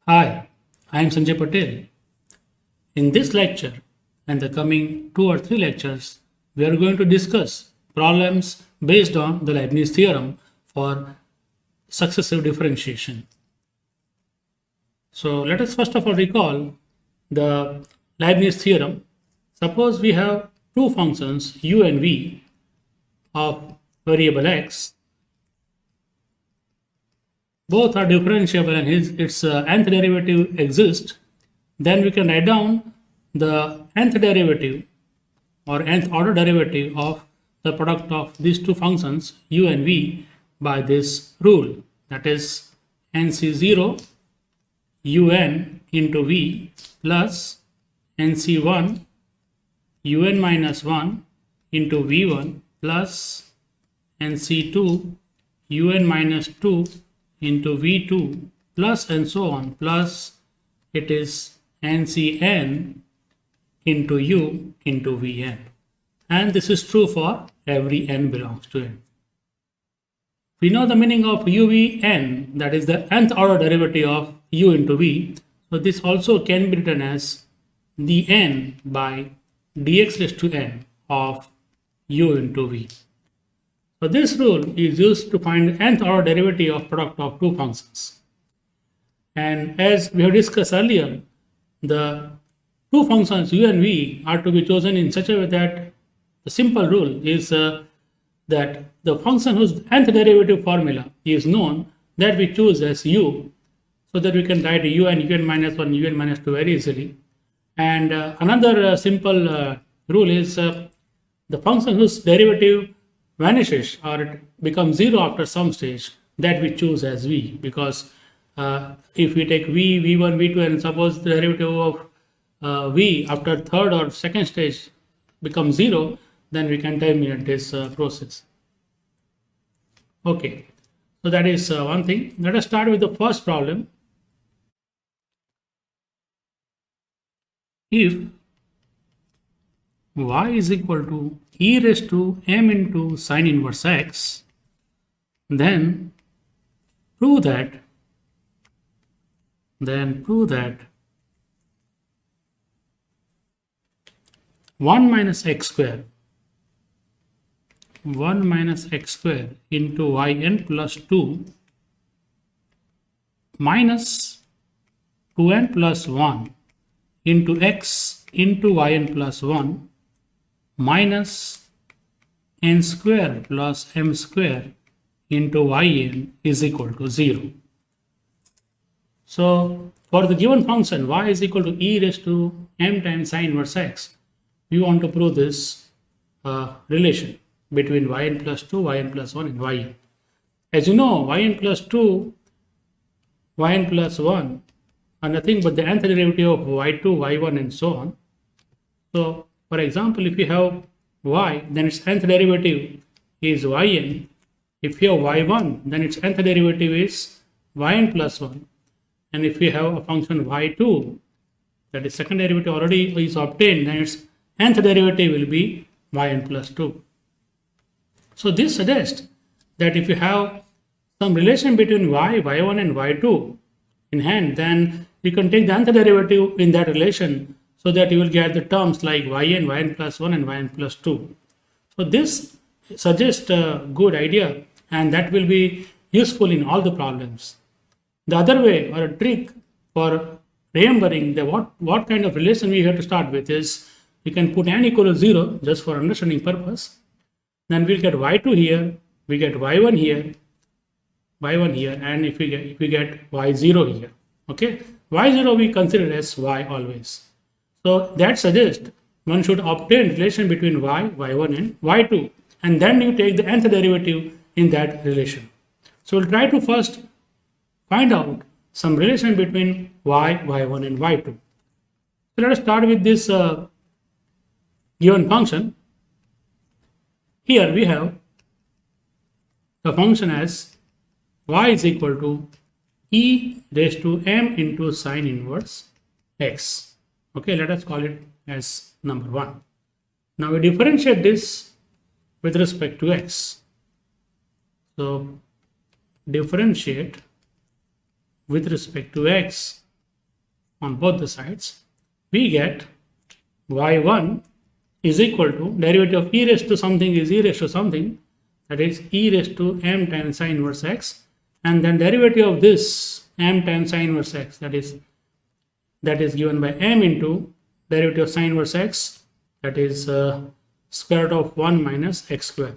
Hi, I am Sanjay Patel. In this lecture and the coming 2 or 3 lectures, we are going to discuss problems based on the Leibniz theorem for successive differentiation. So let us first of all recall the Leibniz theorem. Suppose we have two functions u and v of variable x. Both are differentiable and its nth derivative exists. Then we can write down the nth derivative or nth order derivative of the product of these two functions u and v by this rule, that is nc0 un into v plus nc1 un minus 1 into v1 plus nc2 un minus 2 into v2 plus and so on, plus it is ncn into u into vn, and this is true for every n belongs to n. We know the meaning of uvn, that is the nth order derivative of u into v, so this also can be written as dn by dx raised to n of u into v. So this rule is used to find nth order derivative of product of two functions. And as we have discussed earlier, the two functions u and v are to be chosen in such a way that the simple rule is that the function whose nth derivative formula is known, that we choose as u, so that we can write un minus 1, un minus 2 very easily. And another simple rule is the function whose derivative vanishes or it becomes 0 after some stage, that we choose as v, because if we take v, v1, v2, and suppose the derivative of v after third or second stage becomes 0, then we can terminate this process. Okay, so that is one thing. Let us start with the first problem. If y is equal to e raised to m into sine inverse x, then prove that 1 minus x square into yn plus 2 minus 2n plus 1 into x into yn plus 1 minus n square plus m square into yn is equal to 0. So for the given function y is equal to e raised to m times sine inverse x, we want to prove this relation between yn plus 2, yn plus 1 and yn. As you know, yn plus 2, yn plus 1 are nothing but the nth derivative of y2, y1 and so on. So for example, if you have y, then its nth derivative is yn. If you have y1, then its nth derivative is yn plus 1. And if you have a function y2, that is second derivative already is obtained, then its nth derivative will be yn plus 2. So this suggests that if you have some relation between y, y1 and y2 in hand, then you can take the nth derivative in that relation, so that you will get the terms like yn plus 1 and yn plus 2. So this suggests a good idea, and that will be useful in all the problems. The other way or a trick for remembering the what kind of relation we have to start with is we can put n equal to 0 just for understanding purpose. Then we'll get y2 here, we get y1 here, and if we get y0 here. Okay, y0 we consider as y always. So that suggests one should obtain relation between y, y1 and y2, and then you take the nth derivative in that relation. So we'll try to first find out some relation between y, y1 and y2. So let us start with this given function. Here we have the function as y is equal to e raised to m into sine inverse x. Okay, let us call it as number 1. Now we differentiate this with respect to x. So differentiate with respect to x on both the sides, we get y1 is equal to derivative of e raised to something is e raised to something, that is e raised to m times sine inverse x, and then derivative of this m times sine inverse x, that is given by m into derivative of sine inverse x, that is square root of 1 minus x square.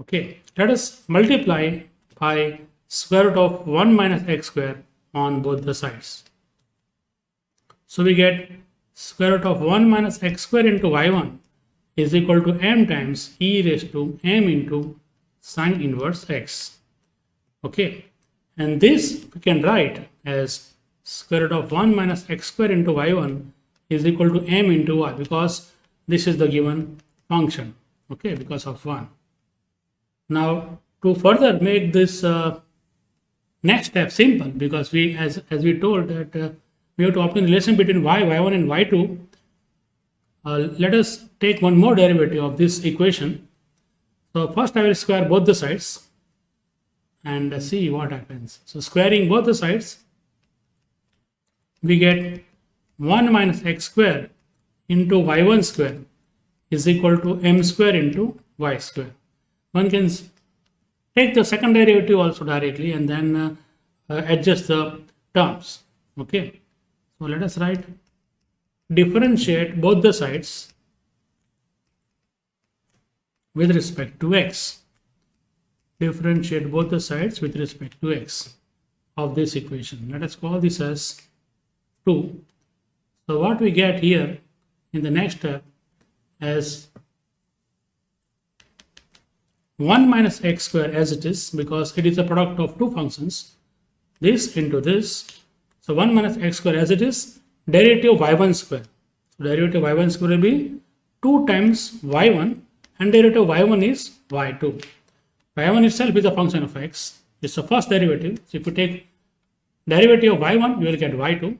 Okay, let us multiply by square root of 1 minus x square on both the sides. So we get square root of 1 minus x square into y1 is equal to m times e raised to m into sine inverse x. Okay, and this we can write as square root of 1 minus x square into y1 is equal to m into y, because this is the given function, okay, because of 1. Now, to further make this next step simple, because we, as we told that we have to obtain the relation between y1 and y2, let us take one more derivative of this equation. So first I will square both the sides and see what happens. So squaring both the sides, we get 1 minus x square into y1 square is equal to m square into y square. One can take the second derivative also directly and then adjust the terms. Okay, so let us write differentiate both the sides with respect to x. Differentiate both the sides with respect to x of this equation. Let us call this as 2. So what we get here in the next step as 1 minus x square as it is, because it is a product of two functions, this into this. So 1 minus x square as it is, derivative of y1 square. So derivative of y1 square will be 2 times y1 and derivative of y1 is y2. y1 itself is a function of x. It's the first derivative. So if you take derivative of y1, you will get y2,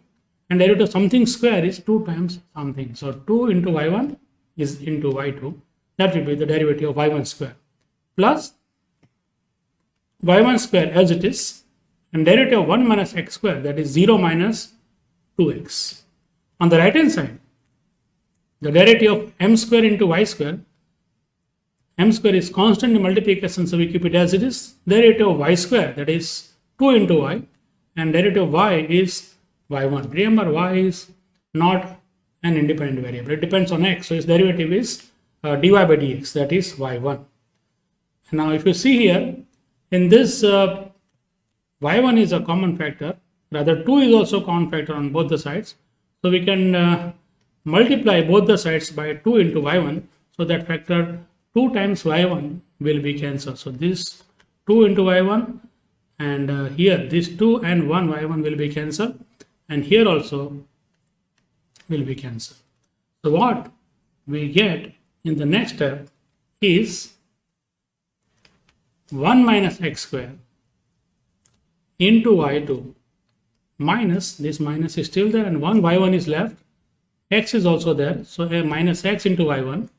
and derivative of something square is 2 times something. So 2 into y1 is into y2. That will be the derivative of y1 square plus y1 square as it is, and derivative of 1 minus x square, that is 0 minus 2x. On the right hand side, the derivative of m square into y square, m square is constant in multiplication, so we keep it as it is. Derivative of y square, that is 2 into y, and derivative of y is y1. Remember, y is not an independent variable. It depends on x, so its derivative is dy by dx, that is y1. Now if you see here, in this y1 is a common factor, rather 2 is also common factor on both the sides. So we can multiply both the sides by 2 into y1, so that factor 2 times y1 will be cancelled. So this 2 into y1, and here this 2 and 1 y1 will be cancelled, and here also will be cancelled. So what we get in the next step is 1 minus x square into y2 minus, this minus is still there, and 1 y1 is left, x is also there, so a minus x into y1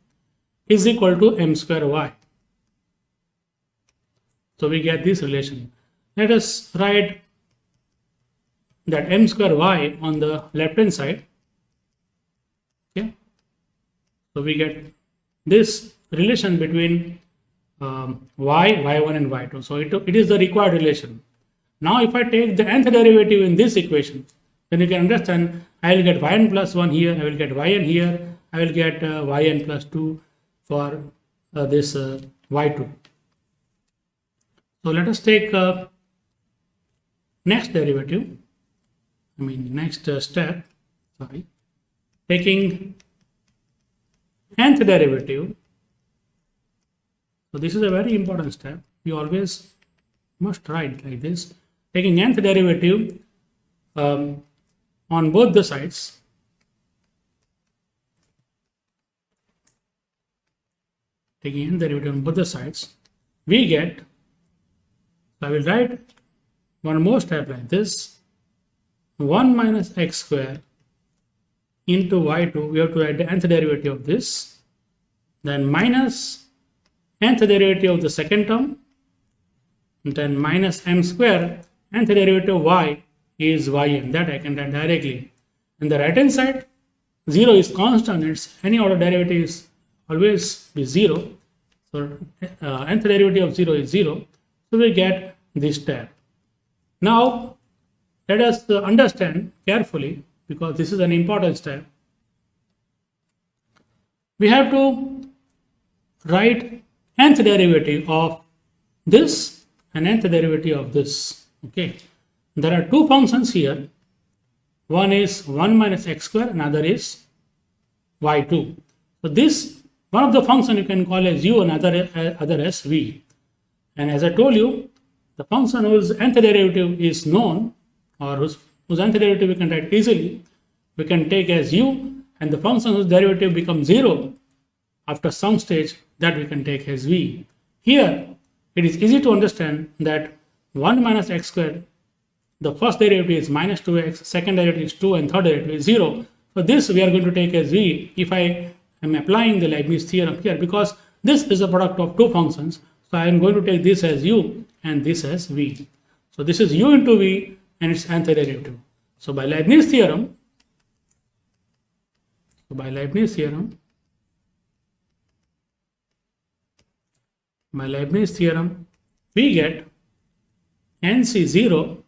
is equal to m square y. So we get this relation. Let us write that m square y on the left hand side. Okay, so we get this relation between y1 and y2. So it is the required relation. Now if I take the nth derivative in this equation, then you can understand I will get yn plus 1 here, I will get yn here, I will get yn plus 2 for this y2. So let us take next derivative, next step, taking nth derivative. So this is a very important step. You always must write like this. Taking nth derivative on both the sides. Taking nth derivative on both the sides, we get, I will write one more step like this, 1 minus x square into y2, we have to write the nth derivative of this, then minus nth derivative of the second term, and then minus m square nth derivative of y is yn. That I can write directly. And the right hand side, 0 is constant. It's any order derivative is always be 0. So nth derivative of 0 is 0. So we get this step. Now let us understand carefully, because this is an important step. We have to write nth derivative of this and nth derivative of this. Okay, there are two functions here. One is 1 minus x square, another is y2. So this one of the function you can call as u and other as v. And as I told you, the function whose nth derivative is known, or whose nth derivative we can write easily, we can take as u, and the function whose derivative becomes 0 after some stage, that we can take as v. Here it is easy to understand that 1 minus x squared, the first derivative is minus 2x, second derivative is 2, and third derivative is 0. So this we are going to take as v if I am applying the Leibniz theorem here, because this is a product of two functions. So I am going to take this as u and this as v. So this is u into v and its nth derivative. So by Leibniz theorem, we get nc0,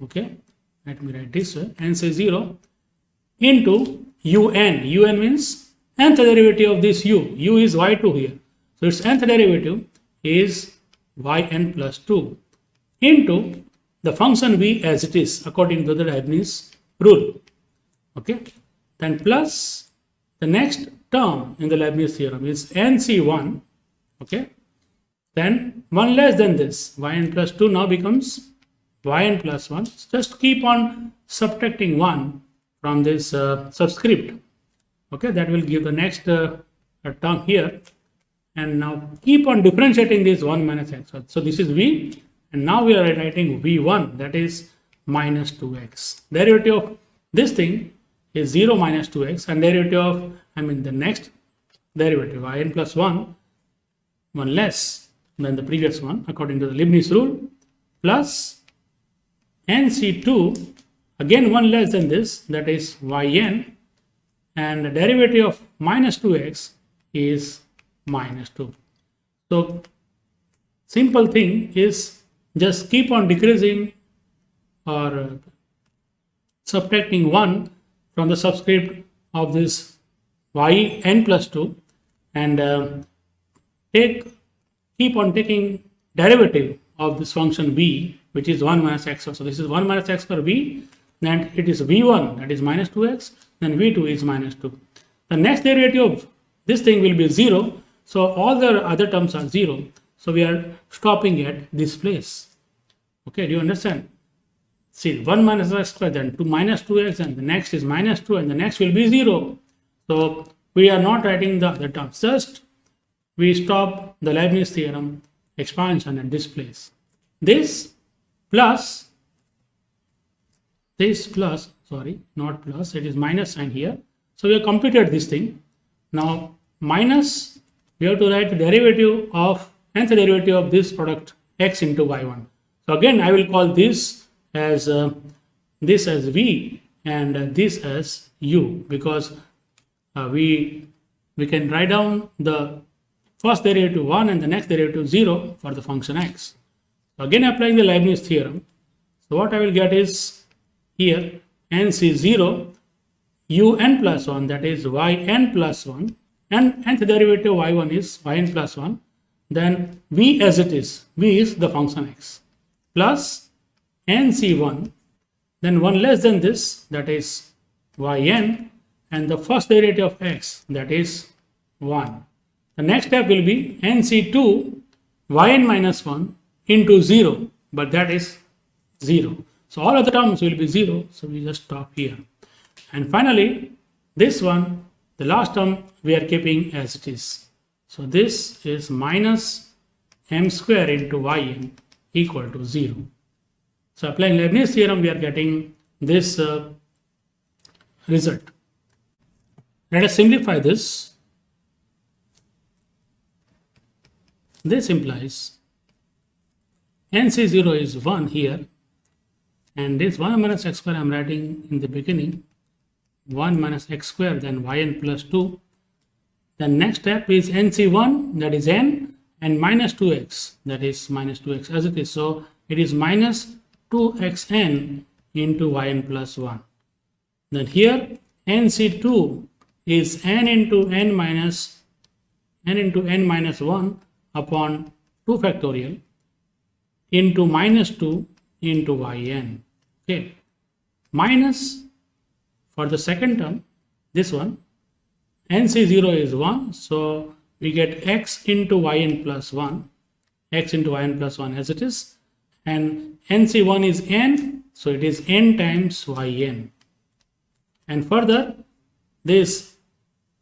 okay, let me write this way, nc0 into un means nth derivative of this u is y2 here. So its nth derivative is yn plus 2 into the function v as it is according to the Leibniz rule. Okay, then plus the next term in the Leibniz theorem is nc1. Okay, then 1 less than this, yn plus 2 now becomes yn plus 1. Just keep on subtracting 1 from this subscript. Okay, that will give the next term here. And now keep on differentiating this 1 minus x. So this is v, and now we are writing v1, that is minus 2x. Derivative of this thing is 0 minus 2x, and derivative of, the next derivative, yn plus 1 less than the previous one according to the Leibniz rule, plus nc2, again 1 less than this, that is yn, and the derivative of minus 2x is minus 2. So simple thing is just keep on decreasing or subtracting 1 from the subscript of this yn plus 2, and keep on taking derivative of this function v, which is 1 minus x. So this is 1 minus x per v, and it is v1, that is minus 2x, then v2 is minus 2. The next derivative of this thing will be 0, so all the other terms are 0. So we are stopping at this place. Okay, do you understand? See, 1 minus x squared, then 2 minus 2x, and the next is minus 2, and the next will be 0. So we are not writing the other terms, just we stop the Leibniz theorem expansion at this place. This plus, sorry, not plus, it is minus sign here. So we have completed this thing. Now minus, we have to write the derivative of, nth derivative of this product x into y1. So again I will call this as v and this as u, because we can write down the first derivative 1 and the next derivative 0 for the function x. So again applying the Leibniz theorem, so what I will get is here nc0 un plus 1, that is yn plus 1, and nth derivative y1 is yn plus 1, then v as it is, v is the function x, plus nc1, then 1 less than this, that is yn, and the first derivative of x, that is 1. The next step will be nc2 yn minus 1 into 0, but that is 0. So all other terms will be 0, so we just stop here. And finally, this one, the last term, we are keeping as it is. So this is minus m square into yn equal to 0. So applying Leibniz theorem, we are getting this result. Let us simplify this. This implies NC0 is 1 here, and this 1 minus x square I'm writing in the beginning, 1 minus x square, then yn plus 2. The next step is NC1, that is n, and minus 2x, that is minus 2x as it is. So it is minus 2xn into yn plus 1. Then here NC2 is n into n minus 1 upon 2 factorial into minus 2 into yn. Okay, minus for the second term, this one, NC0 is 1, so we get x into yn plus 1, x into yn plus 1 as it is, and NC1 is n, so it is n times yn. And further, this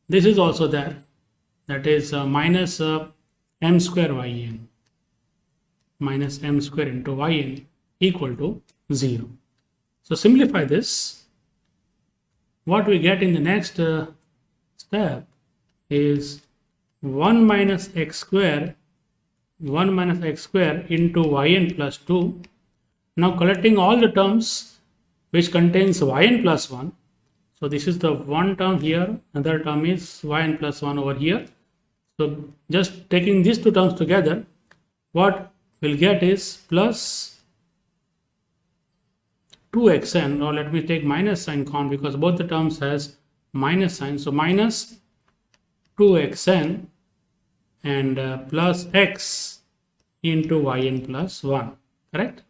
is also there, that is minus m square yn, minus m square into yn equal to 0. So simplify this. What we get in the next step is 1 minus x square into yn plus 2. Now collecting all the terms which contains yn plus 1. So this is the one term here, another term is yn plus 1 over here. So just taking these two terms together, what we'll get is plus 2xn, or let me take minus sign con because both the terms has minus sign. So minus 2xn and plus x into yn plus 1, correct?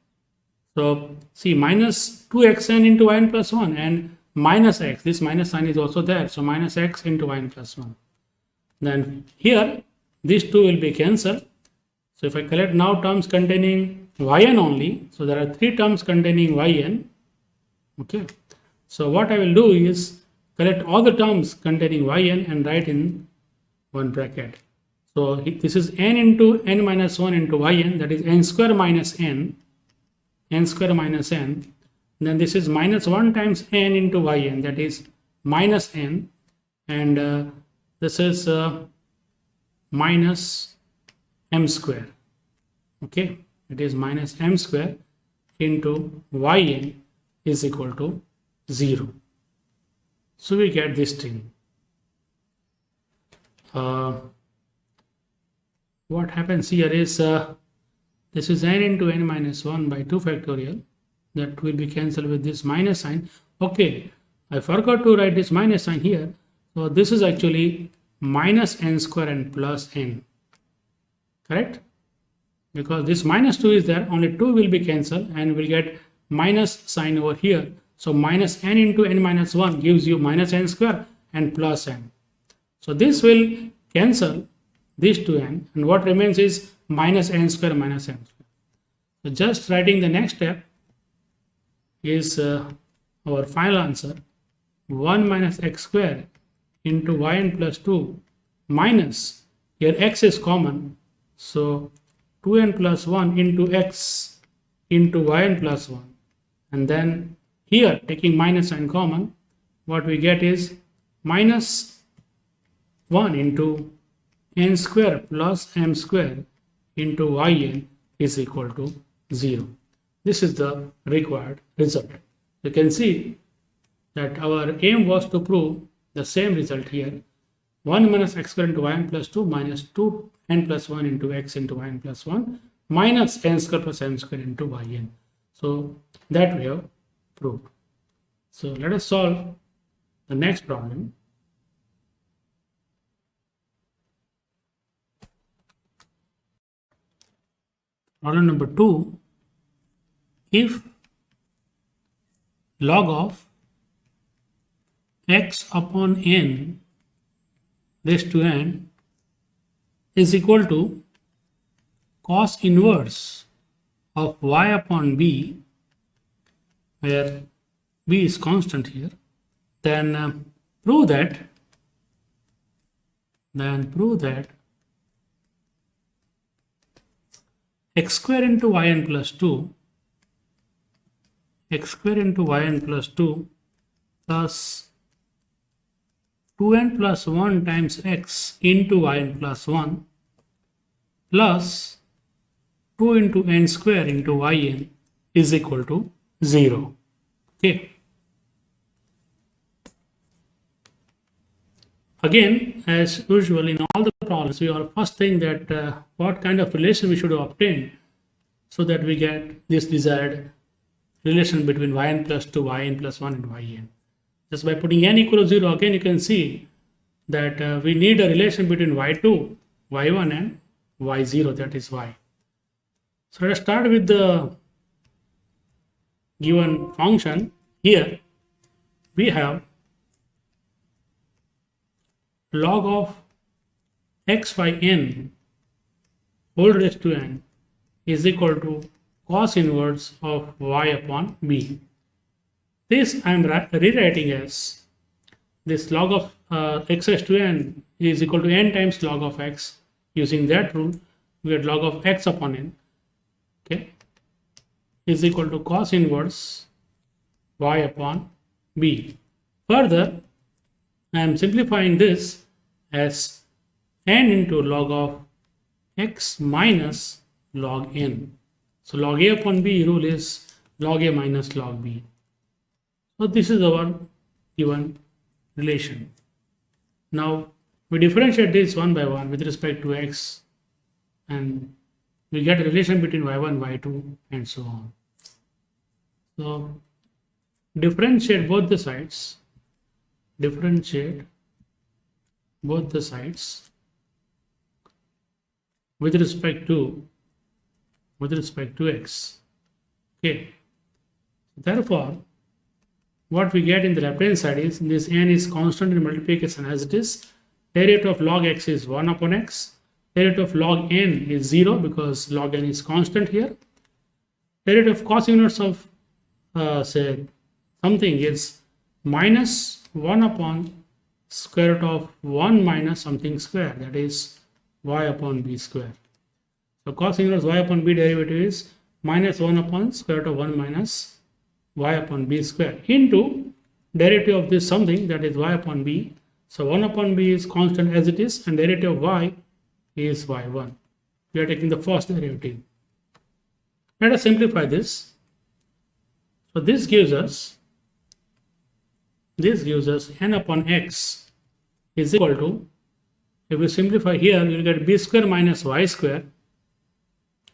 So see, minus 2xn into yn plus 1 and minus x, this minus sign is also there, so minus x into yn plus 1. Then here these two will be cancelled. So if I collect now terms containing yn only, so there are 3 terms containing yn. Okay, so what I will do is collect all the terms containing yn and write in one bracket. So this is n into n minus 1 into yn, that is n square minus n, then this is minus 1 times n into yn, that is minus n, and this is minus m square. Okay, it is minus m square into yn is equal to 0. So we get this thing. What happens here is this is n into n minus 1 by 2 factorial, that will be cancelled with this minus sign. Okay, I forgot to write this minus sign here. So this is actually minus n square and plus n, correct? Because this minus 2 is there, only 2 will be cancelled and we'll get minus sign over here. So minus n into n minus 1 gives you minus n square and plus n. So this will cancel these two n, and what remains is minus n square minus n square. So just writing the next step is our final answer, 1 minus x square into yn plus 2 minus, here x is common, so 2n plus 1 into x into yn plus 1, and then here taking minus sign common, what we get is minus 1 into n square plus m square into yn is equal to 0. This is the required result. You can see that our aim was to prove the same result here, 1 minus x square into yn plus 2 minus 2n plus 1 into x into yn plus 1 minus n square plus m square into yn. So that we have proved. So let us solve the next problem. Problem number 2, if log of x upon n raised to n is equal to cos inverse of y upon b, where b is constant here, then prove that x square into yn plus 2 plus 2n plus 1 times x into yn plus 1 plus 2 into n square into yn is equal to 0. Okay. Again, as usual in all the problems, we are first saying that what kind of relation we should obtain so that we get this desired relation between yn plus 2, yn plus 1 and yn. Just by putting n equal to 0, again you can see that we need a relation between y2, y1 and y0, that is y. So let us start with the given function. Here we have log of x by n whole raised to n is equal to cos inverse of y upon b. This I am rewriting as this log of x raised to n is equal to n times log of x. Using that rule, we get log of x upon n, okay, is equal to cos inverse y upon b. Further, I am simplifying this as n into log of x minus log n. So log a upon b rule is log a minus log b. So this is our given relation. Now we differentiate this one by one with respect to x, and we get a relation between y1, y2 and so on. So differentiate both the sides, with respect to x. Okay. Therefore, what we get in the left hand side is this n is constant in multiplication as it is. Derivative of log x is 1 upon x. Derivative of log n is 0 because log n is constant here. Derivative of cos inverse of say something is minus 1 upon square root of 1 minus something square, that is y upon b square. So cos inverse y upon b derivative is minus 1 upon square root of 1 minus y upon b square into derivative of this something, that is y upon b. So 1 upon b is constant as it is, and derivative of y is y1. We are taking the first derivative. Let us simplify this. So this gives us n upon x is equal to, if we simplify here, you will get b square minus y square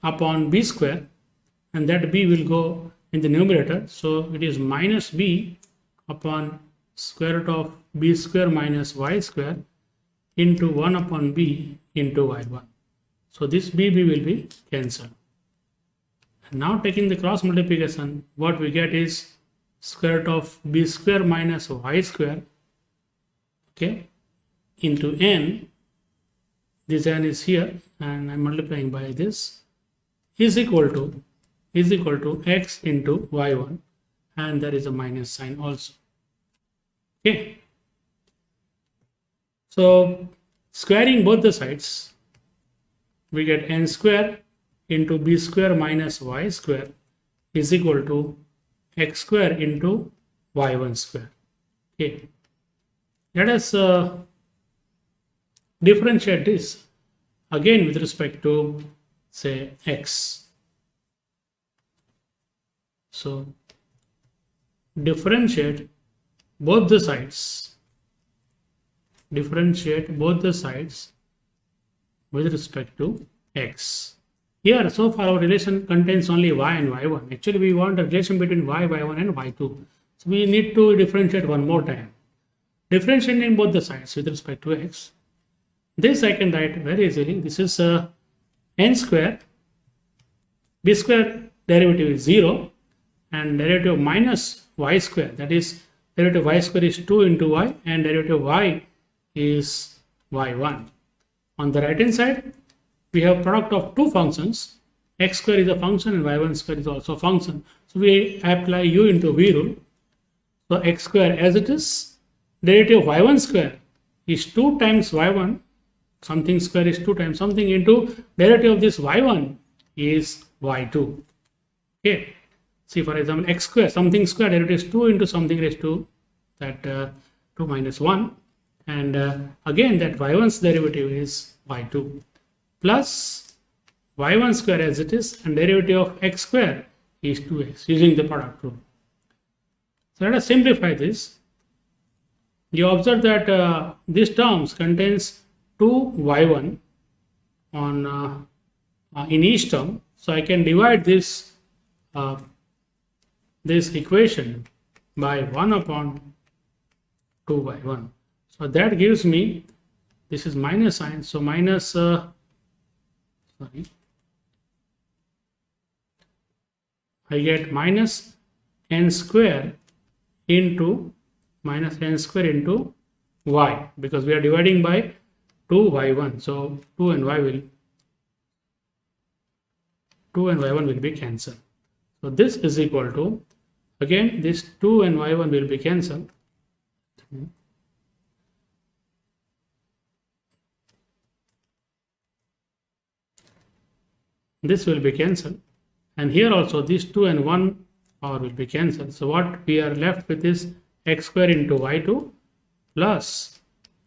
upon b square, and that b will go in the numerator. So it is minus b upon square root of b square minus y square into 1 upon b into y1. So this b will be cancelled. And now taking the cross multiplication, what we get is square root of b square minus y square, okay, into n. This n is here and I'm multiplying by this, is equal to x into y1, and there is a minus sign also. Okay. So squaring both the sides, we get n square into b square minus y square is equal to x square into y1 square. Okay. Let us differentiate this again with respect to say x. So differentiate both the sides with respect to x. Here so far our relation contains only y and y1. Actually we want a relation between y1 and y2. So we need to differentiate one more time. Differentiating both the sides with respect to x. This I can write very easily. This is n square, b square derivative is 0, and derivative minus y square, that is derivative y square is 2 into y, and derivative y is y1. On the right hand side, we have product of two functions. X square is a function and y1 square is also a function. So we apply u into v rule. So x square as it is, derivative of y1 square is 2 times y1, something square is 2 times something, into derivative of this y1 is y2. Okay. See, for example, x square, something square, derivative is 2 into something raised to that 2 minus 1. And again, that y1's derivative is y2 plus y1 square as it is, and derivative of x square is 2x using the product rule. So let us simplify this. You observe that this terms contains 2y1 on in each term. So I can divide this this equation by 1 upon 2y1. So that gives me, this is minus sign, so minus I get minus n square into minus n square into y, because we are dividing by 2y1. So 2 and y1 will be cancelled. So this is equal to, again this 2 and y1 will be cancelled. This will be cancelled, and here also these 2 and 1 power will be cancelled. So what we are left with is x square into y2 plus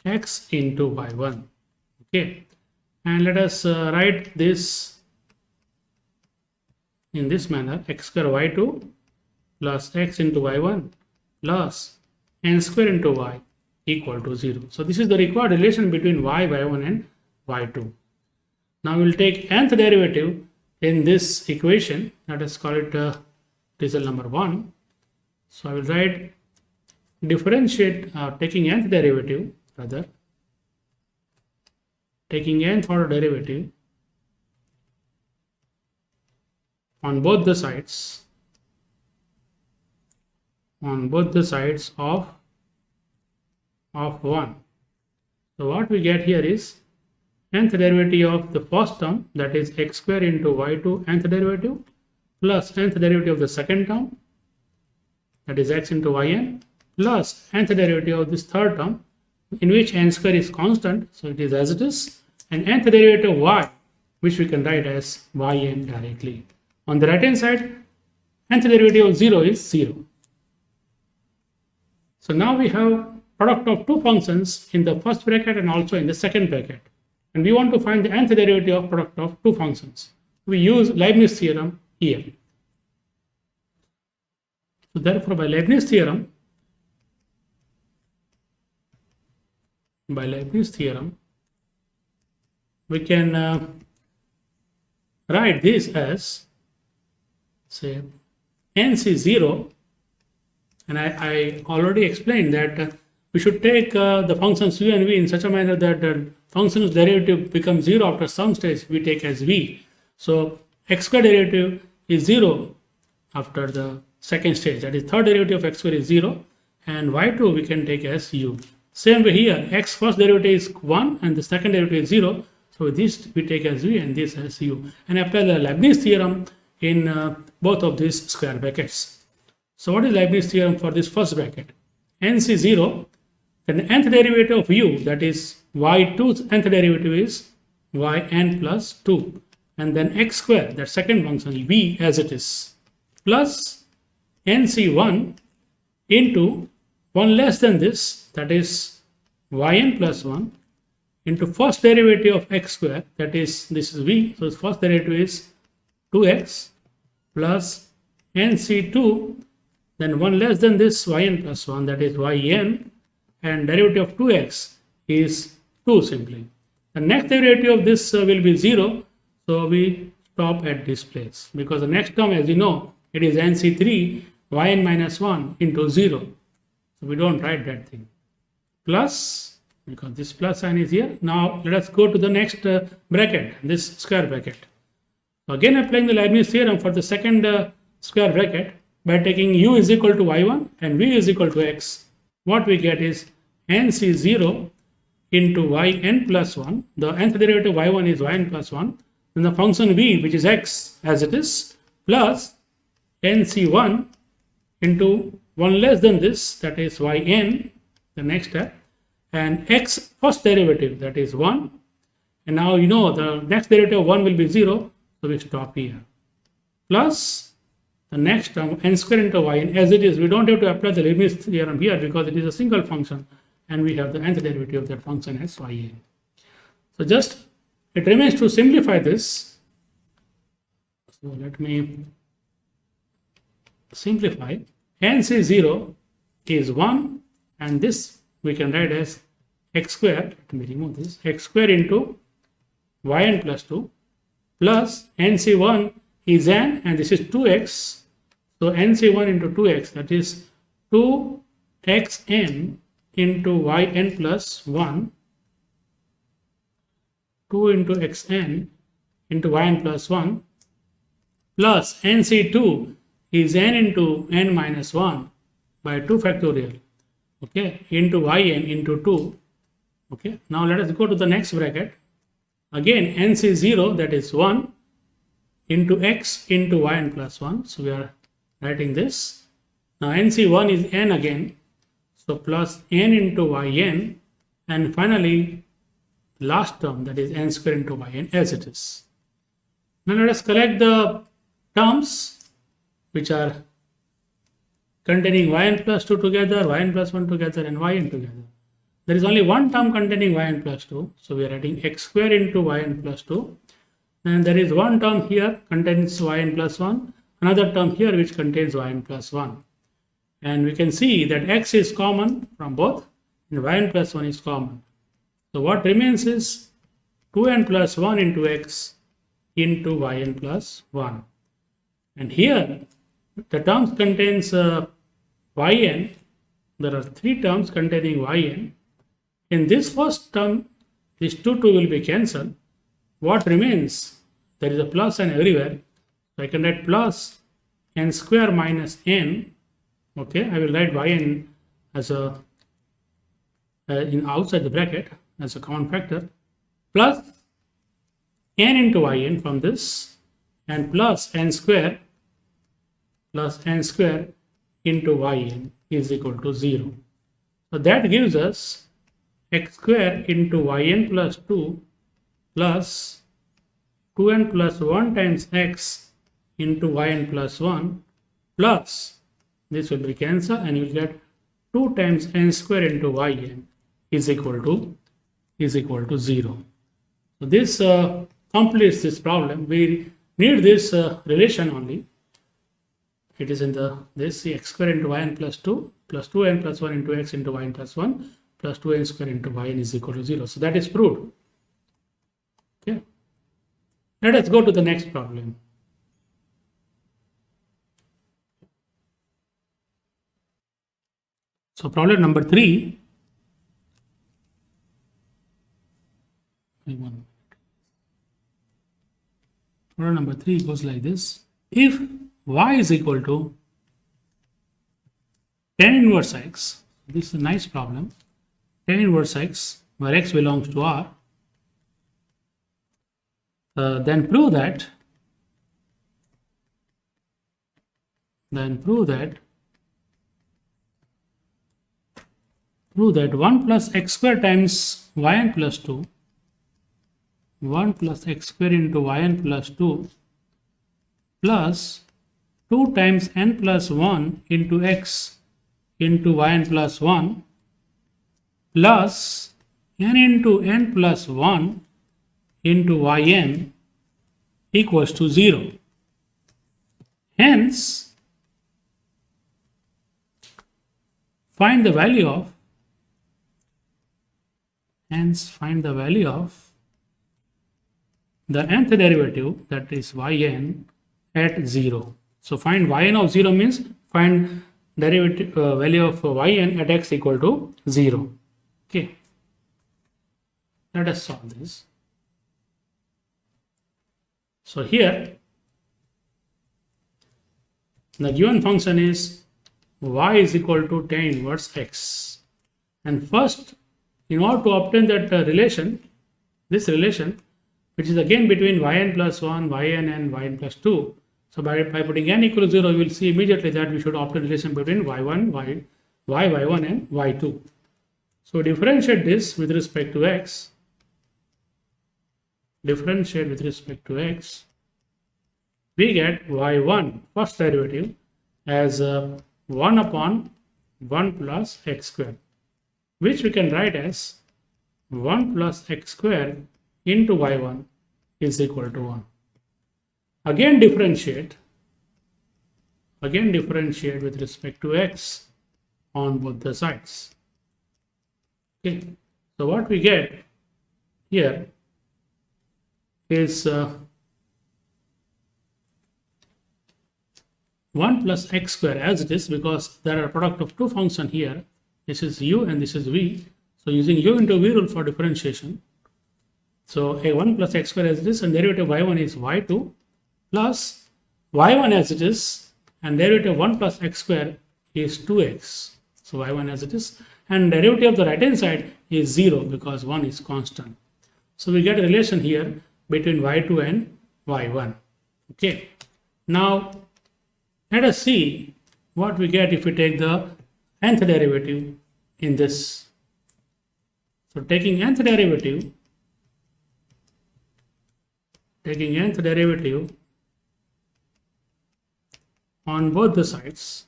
x into y1. Okay, and let us write this in this manner: x square y2 plus x into y1 plus n square into y equal to 0. So this is the required relation between y1 and y2. Now we will take nth derivative in this equation. Let us call it result number 1. So I will write differentiate, taking nth derivative, rather taking nth order derivative on both the sides, of 1. So what we get here is nth derivative of the first term, that is x square into y2 nth derivative, plus nth derivative of the second term, that is x into yn, plus nth derivative of this third term, in which n square is constant, so it is as it is, and nth derivative of y, which we can write as yn directly. On the right hand side, nth derivative of 0 is 0. So now we have product of two functions in the first bracket and also in the second bracket. And we want to find the nth derivative of product of two functions. We use Leibniz theorem here. So therefore, by Leibniz theorem, we can write this as, say, nc0, and I already explained that we should take the functions u and v in such a manner that the function's derivative becomes 0 after some stage we take as v. So x square derivative is 0 after the second stage, that is third derivative of x square is 0, and y2 we can take as u. Same way here, x first derivative is 1 and the second derivative is 0, so this we take as v and this as u, and apply the Leibniz theorem in both of these square brackets. So what is Leibniz theorem for this first bracket? nc0, then nth derivative of u, that is y2's nth derivative is yn plus 2, and then x square, that second function v as it is, plus nc1 into 1 less than this, that is yn plus 1, into first derivative of x square, that is, this is v, so first derivative is 2x, plus nc2, then 1 less than this yn plus 1, that is yn, and derivative of 2x is 2 simply. The next derivative of this will be 0, so we stop at this place, because the next term, as you know, it is nc3 yn minus 1 into 0, so we don't write that thing, plus, because this plus sign is here. Now let us go to the next bracket, this square bracket. So again applying the Leibniz theorem for the second square bracket, by taking u is equal to y1 and v is equal to x, what we get is nc0 into yn plus 1, the nth derivative y1 is yn plus 1, then the function v, which is x as it is, plus nc1 into 1 less than this, that is yn, the next step, and x first derivative, that is 1, and now you know the next derivative of 1 will be 0, so we stop here, plus the next term n square into yn as it is. We don't have to apply the Leibniz theorem here because it is a single function, and we have the nth derivative of that function as yn. So just it remains to simplify this. So let me simplify. NC0 is 1, and this we can write as x square. Let me remove this. X square into yn plus 2 plus NC1 is n, and this is 2x. So NC1 into 2x, that is 2xn into yn plus 1, 2 into xn into yn plus 1, plus NC2 is n into n minus 1 by 2 factorial, okay, into yn into 2. Okay, now let us go to the next bracket. Again, NC0, that is 1 into x into yn plus 1. So we are writing this. Now NC1 is n again. So plus n into yn, and finally last term, that is n square into yn as it is. Now let us collect the terms which are containing yn plus 2 together, yn plus 1 together, and yn together. There is only one term containing yn plus 2. So we are writing x square into yn plus 2. And there is one term here contains yn plus 1. Another term here which contains yn plus 1. And we can see that x is common from both and yn plus 1 is common. So what remains is 2n plus 1 into x into yn plus 1. And here the terms contains yn. There are 3 terms containing yn. In this first term, this 2 will be cancelled. What remains? There is a plus n everywhere. So I can write plus n square minus n. Okay, I will write yn as a in outside the bracket as a common factor, plus n into yn from this, and plus n square into yn is equal to 0. So that gives us x square into yn plus 2 plus 2n plus 1 times x into yn plus 1 plus this will be cancelled, and you will get 2 times n square into yn is equal to 0. So this completes this problem. We need this relation only. It is in this x square into yn plus 2 plus 2n plus 1 into x into yn plus 1 plus 2n square into yn is equal to 0. So that is proved. Okay. Let us go to the next problem. So problem number 3. Problem number 3 goes like this. If y is equal to tan inverse x, this is a nice problem, tan inverse x where x belongs to R, then prove that 1 plus x square times yn plus 2, 1 plus x square into yn plus 2 plus 2 times n plus 1 into x into yn plus 1 plus n into n plus 1 into yn equals to 0. Hence, find the value of the nth derivative, that is yn, at 0. So find yn of 0 means find derivative value of yn at x equal to 0. Okay. Let us solve this. So here the given function is y is equal to tan inverse x. And first, in order to obtain that this relation, which is again between yn plus 1, yn and yn plus 2. So by putting n equal to 0, you will see immediately that we should obtain relation between y1 and y2. So differentiate this with respect to x. We get y1 first derivative as 1 upon 1 plus x square, which we can write as 1 plus x square into y1 is equal to 1. Again differentiate with respect to x on both the sides. Okay, so what we get here is 1 plus x square as it is, because there are a product of two functions here. This is u and this is v. So using u into v rule for differentiation. So a 1 plus x square as it is, and derivative y1 is y2 plus y1 as it is, and derivative 1 plus x square is 2x. So y1 as it is, and derivative of the right hand side is 0 because 1 is constant. So we get a relation here between y2 and y1. Okay. Now let us see what we get if we take the nth derivative in this. So taking nth derivative on both the sides,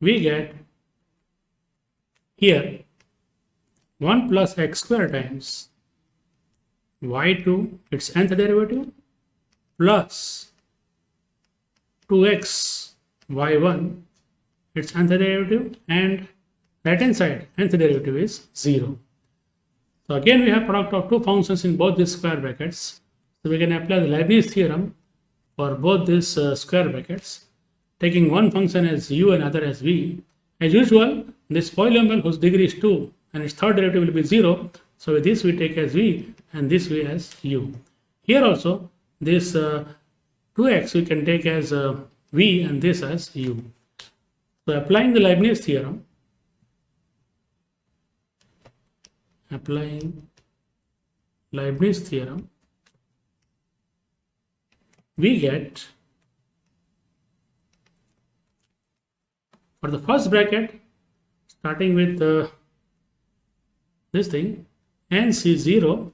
we get here 1 plus x square times y2, its nth derivative, plus 2x y1, its nth derivative, and right hand side nth derivative is 0. So again we have product of two functions in both these square brackets. So we can apply the Leibnitz theorem for both these square brackets, taking one function as u and other as v. As usual, this polynomial whose degree is 2 and its third derivative will be 0. So with this we take as v and this v as u. Here also this 2x we can take as v and this as u. So applying the Leibnitz theorem, we get for the first bracket, starting with this thing, nc0,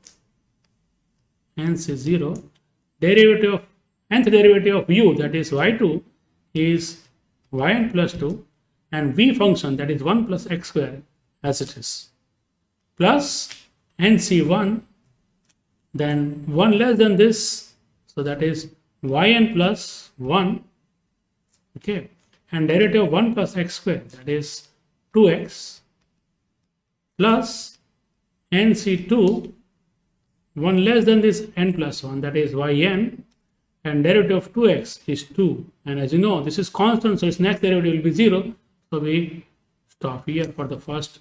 derivative of nth derivative of u, that is y2, is yn plus 2, and v function, that is 1 plus x square as it is, plus nc1, then 1 less than this, so that is yn plus 1, okay, and derivative of 1 plus x square, that is 2x, plus nc2, 1 less than this n plus 1, that is yn, and derivative of 2x is 2, and as you know this is constant, so its next derivative will be 0, so we stop here for the first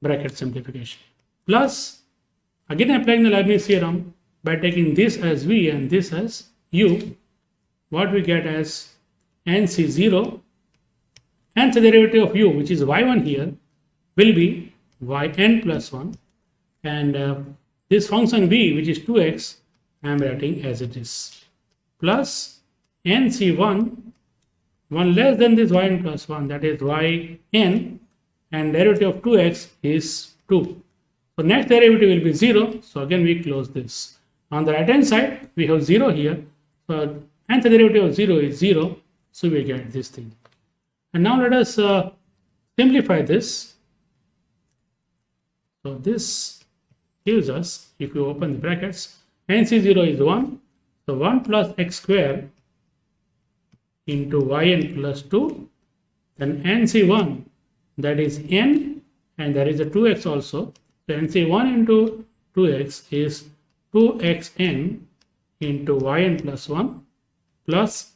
bracket simplification. Plus again applying the Leibniz theorem by taking this as v and this as u, what we get as nc0, nth derivative of u, which is y1 here, will be yn plus 1, and this function v, which is 2x, I am writing as it is, plus nc1, 1 less than this yn plus 1, that is yn, and derivative of 2x is 2. So next derivative will be 0, so again we close this. On the right hand side we have 0 here, so nth derivative of 0 is 0, so we get this thing. And now let us simplify this. So this gives us, if you open the brackets, nc0 is 1, so 1 plus x square into yn plus 2, then nc1, that is n, and there is a 2x also, so nc1 into 2x is 2xn into yn plus 1, plus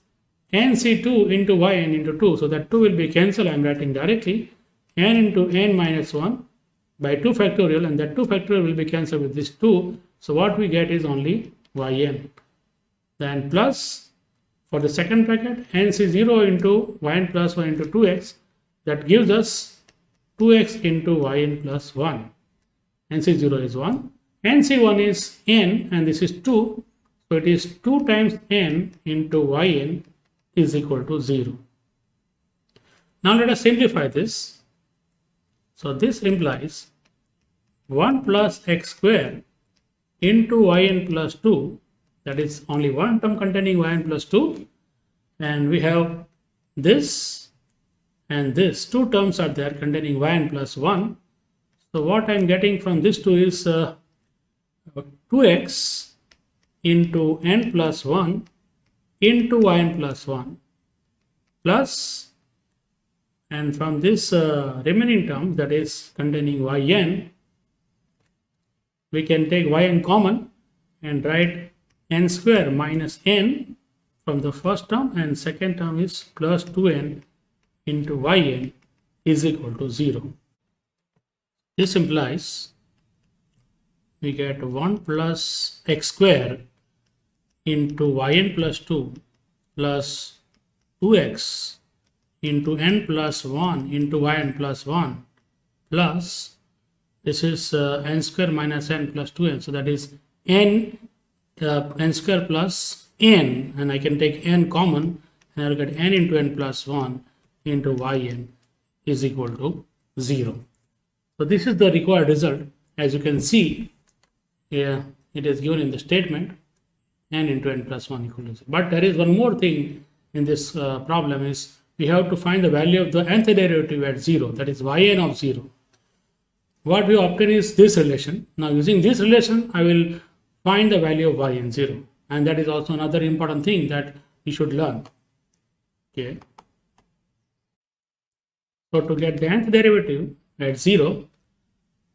nc2 into yn into 2, so that 2 will be cancelled, I am writing directly, n into n minus 1 by 2 factorial, and that 2 factorial will be cancelled with this 2, so what we get is only yn. Then plus, for the second bracket, nc0 into yn plus 1 into 2x, that gives us 2x into yn plus 1. nc0 is 1, nc1 is n, and this is 2, so it is 2 times n into yn is equal to 0. Now let us simplify this. So this implies 1 plus x square into yn plus 2, that is only one term containing yn plus 2, and we have this and this, two terms are there containing yn plus 1, So what I'm getting from this two is 2x into n plus 1 into yn plus 1 plus, and from this remaining term that is containing yn, we can take yn common and write n square minus n from the first term, and second term is plus 2n into yn is equal to 0. This implies we get 1 plus x square into yn plus 2 plus 2x into n plus 1 into yn plus 1 plus, this is n square minus n plus 2n, so that is n square plus n, and I can take n common and I will get n into n plus 1 into yn is equal to 0. So this is the required result. As you can see here, it is given in the statement n into n plus 1 equal to 0. But there is one more thing in this problem is we have to find the value of the nth derivative at 0, that is yn of 0. What we obtain is this relation. Now using this relation, I will find the value of yn 0, and that is also another important thing that we should learn. Okay. So to get the nth derivative at 0,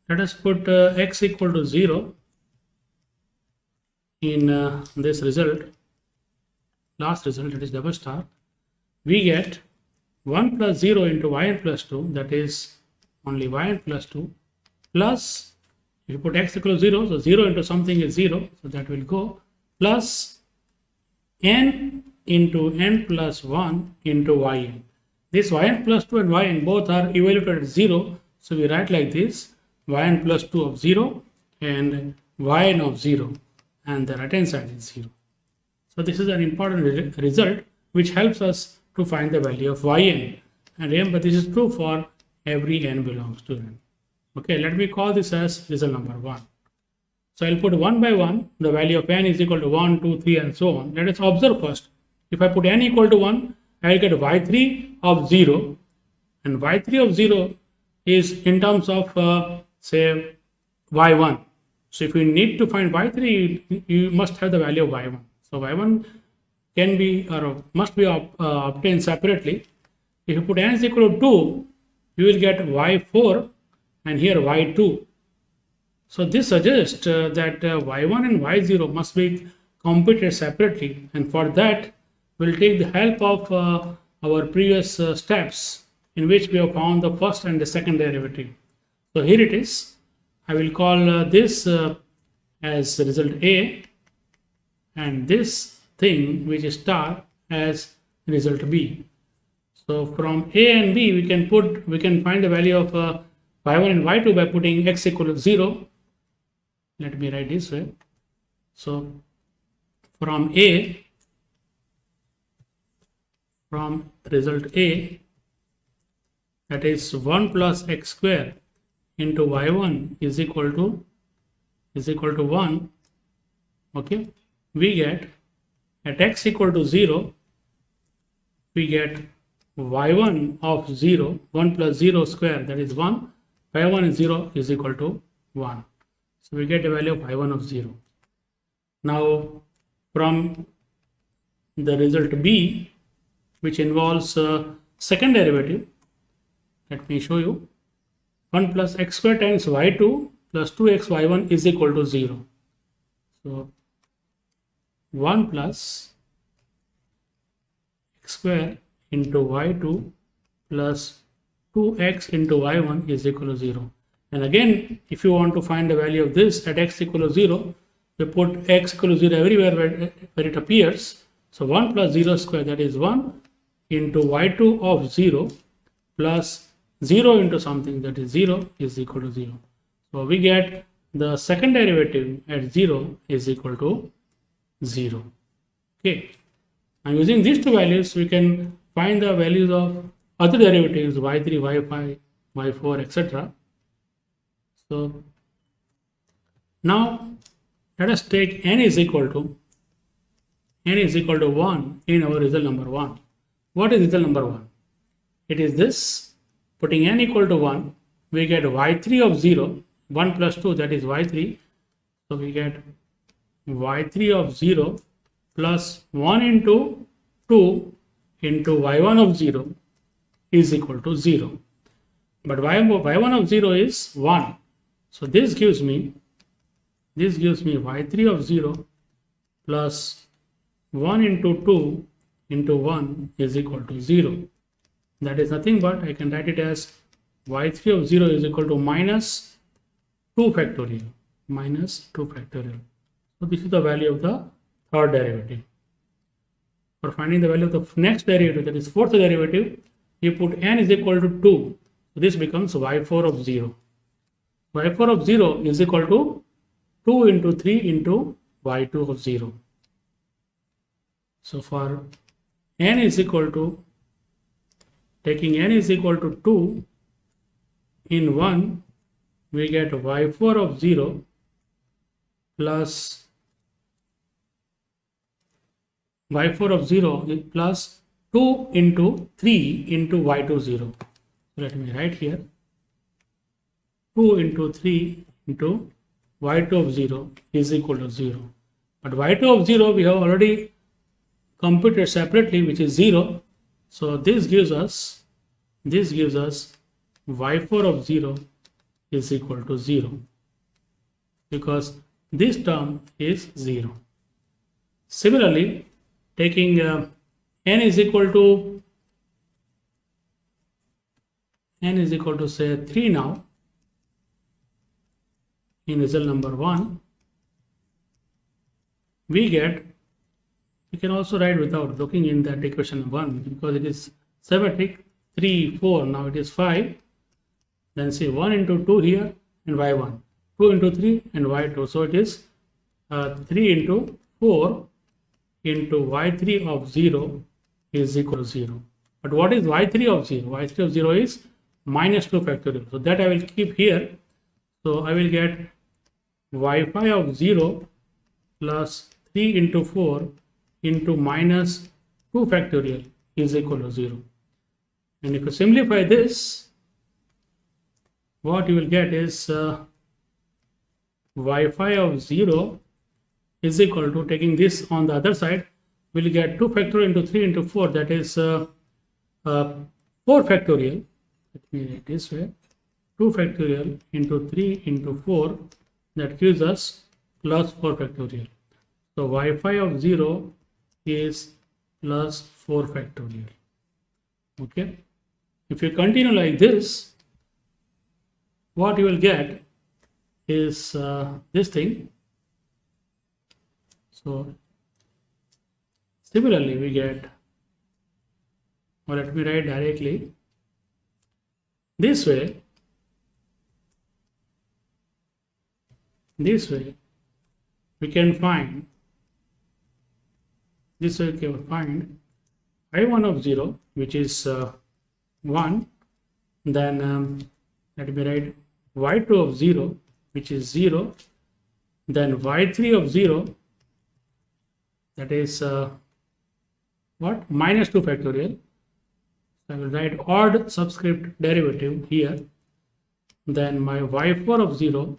let us put x equal to 0 in this result, last result, that is double star. We get 1 plus 0 into yn plus 2, that is only yn plus 2, plus, if you put x equal to 0, so 0 into something is 0, so that will go, plus n into n plus 1 into yn. This yn plus 2 and yn both are evaluated at 0, so we write like this, yn plus 2 of 0 and yn of 0, and the right hand side is 0. So this is an important result which helps us to find the value of yn, and remember this is true for every n belongs to n. Okay, let me call this as result number 1. So I'll put 1 by 1, the value of n is equal to 1, 2, 3 and so on. Let us observe first. If I put n equal to 1, I will get y3 of 0, and y3 of 0 is in terms of say y1. So if you need to find y3, you must have the value of y1. So y1 can be or must be obtained separately. If you put n is equal to 2, you will get y4 and here y2. So this suggests that y1 and y0 must be computed separately, and for that we'll take the help of our previous steps in which we have found the first and the second derivative. So here it is. I will call this as result A, and this thing which is star as result B. So from A and B we can find the value of y1 and y2 by putting x equal to 0. Let me write this way. So from result A, that is 1 plus x square into y1 is equal to 1. Okay, we get at x equal to 0, we get y1 of 0, 1 plus 0 square, that is 1, y1 is 0 is equal to 1. So we get the value of y1 of 0. Now from the result B, which involves second derivative, let me show you. 1 plus x square times y2 plus 2x y1 is equal to 0. So 1 plus x square into y2 plus 2x into y1 is equal to 0. And again, if you want to find the value of this at x equal to 0, we put x equal to 0 everywhere where it appears. So 1 plus 0 square, that is 1 into y2 of 0 plus 0 into something, that is 0, is equal to 0. So we get the second derivative at 0 is equal to 0. Okay. And using these two values, we can find the values of other derivatives y3, y5, y4, etc. So now let us take n is equal to 1 in our result number 1. What is result number 1? It is this. Putting n equal to 1, we get y3 of 0, 1 plus 2, that is y3. So we get y3 of 0 plus 1 into 2 into y1 of 0 is equal to 0. But y1 of 0 is 1. So this gives me y3 of 0 plus 1 into 2 into 1 is equal to 0. That is nothing but I can write it as y3 of 0 is equal to minus 2 factorial. So this is the value of the third derivative. For finding the value of the next derivative, that is fourth derivative, you put n is equal to 2. So this becomes y4 of 0. y4 of 0 is equal to 2 into 3 into y2 of 0. So for n is equal to, taking n is equal to 2 in 1, we get y4 of 0 plus y4 of 0 is plus 2 into 3 into y2 0. Let me write here 2 into 3 into y2 of 0 is equal to 0. But y2 of 0 we have already computed separately, which is 0. So this gives us y4 of 0 is equal to 0 because this term is 0. Similarly, taking n is equal to say 3 now in result number 1, we can also write without looking in that equation 1 because it is symmetric. 3, 4, now it is 5. Then say 1 into 2 here and y1, 2 into 3 and y2. So it is 3 into 4 into y3 of 0 is equal to 0. But what is y3 of 0? y3 of 0 is minus 2 factorial. So that I will keep here. So I will get y5 of 0 plus 3 into 4 into minus 2 factorial is equal to 0. And if you simplify this, what you will get is y5 of 0 is equal to, taking this on the other side, we will get 2 factorial into 3 into 4, that is 4 factorial. Let me write this way, 2 factorial into 3 into 4, that gives us plus 4 factorial. So y5 of 0 is plus 4 factorial. Okay. If you continue like this, what you will get is this thing. So similarly we get, or let me write directly this way, we can find I1 of 0, which is 1, then let me write y2 of 0, which is 0, then y3 of 0, that is what, minus 2 factorial. So I will write odd subscript derivative here. Then my y4 of 0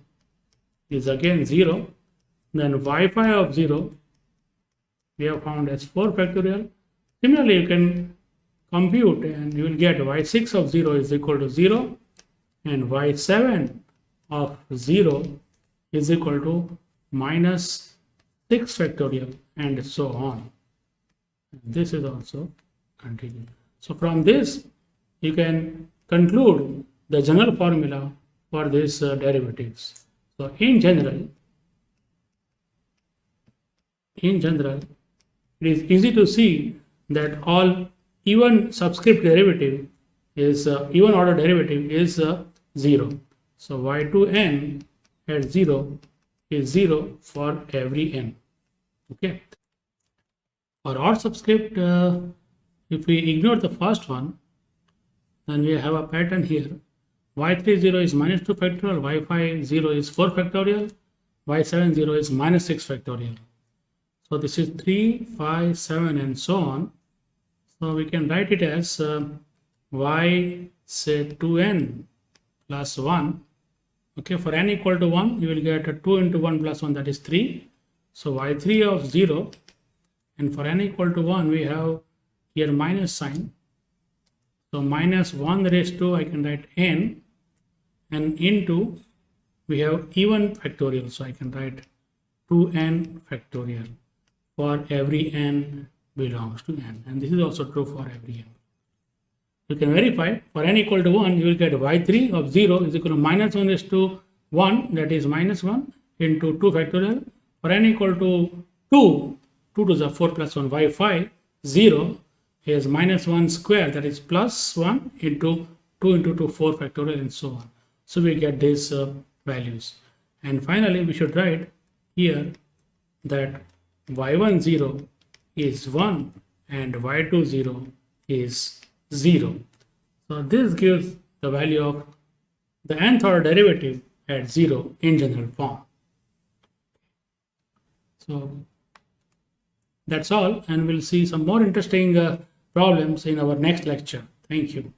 is again 0, then y5 of 0 we have found as 4 factorial. Similarly, you can compute and you will get y6 of 0 is equal to 0 and y7 of 0 is equal to minus 6 factorial and so on. This is also continued. So from this you can conclude the general formula for these derivatives. So in general, it is easy to see that all even subscript derivative is even order derivative is 0. So y2n at 0 is 0 for every n. Okay. For odd subscript, if we ignore the first one, then we have a pattern here. y30 is minus 2 factorial, y50 is 4 factorial, y70 is minus 6 factorial. So this is 3, 5, 7 and so on. So we can write it as y say 2n plus 1. Okay, for n equal to 1, you will get a 2 into 1 plus 1, that is 3. So y3 of 0, and for n equal to 1, we have here minus sign. So minus 1 raised to, I can write n, and into, we have even factorial, so I can write 2n factorial for every n belongs to n, and this is also true for every n. You can verify for n equal to 1, you will get y3 of 0 is equal to minus 1 raised to 1, that is minus 1 into 2 factorial. For n equal to 2, 2 to the 4 plus 1, y5, 0 is minus 1 square, that is plus 1 into 2 into 2, 4 factorial, and so on. So we get these values. And finally, we should write here that y1 0 is 1 and y2 0 is 0. So this gives the value of the nth order derivative at 0 in general form. So that's all, and we'll see some more interesting problems in our next lecture. Thank you.